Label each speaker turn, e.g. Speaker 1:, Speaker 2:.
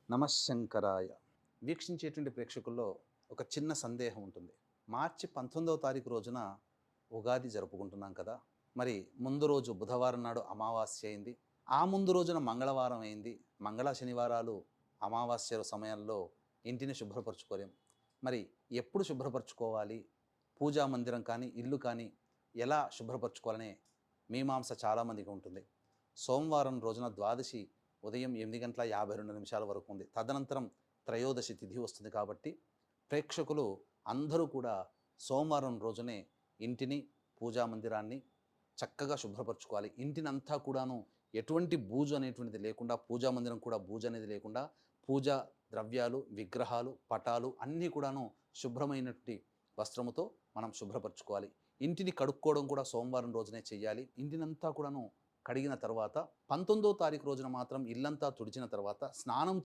Speaker 1: నమశంకరాయ. వీక్షించేటువంటి ప్రేక్షకుల్లో ఒక చిన్న సందేహం ఉంటుంది. మార్చి 19వ తారీఖు రోజున ఉగాది జరుపుకుంటున్నాం కదా! మరి ముందు రోజు బుధవారం నాడు అమావాస్య అయింది. ఆ ముందు రోజున మంగళవారం అయింది. మంగళ, శనివారాలు అమావాస్య సమయంలో ఇంటిని శుభ్రపరచుకోలేం. మరి ఎప్పుడు శుభ్రపరచుకోవాలి? పూజా మందిరం కానీ, ఇల్లు కానీ ఎలా శుభ్రపరచుకోవాలనే మీమాంస చాలామందికి ఉంటుంది. సోమవారం రోజున ద్వాదశి ఉదయం 8:52 వరకు ఉంది. తదనంతరం త్రయోదశి తిథి వస్తుంది కాబట్టి ప్రేక్షకులు అందరూ కూడా సోమవారం రోజునే ఇంటిని, పూజా మందిరాన్ని చక్కగా శుభ్రపరచుకోవాలి. ఇంటినంతా కూడాను ఎటువంటి బూజు అనేటువంటిది లేకుండా, పూజా మందిరం కూడా బూజు అనేది లేకుండా, పూజా ద్రవ్యాలు, విగ్రహాలు, పటాలు అన్నీ కూడాను శుభ్రమైనటువంటి వస్త్రముతో మనం శుభ్రపరచుకోవాలి. ఇంటిని కడుక్కోవడం కూడా సోమవారం రోజునే చేయాలి. ఇంటినంతా కూడాను కడిగిన తర్వాత 19వ తారీఖు రోజున మాత్రం ఇల్లంతా తుడిచిన తర్వాత స్నానం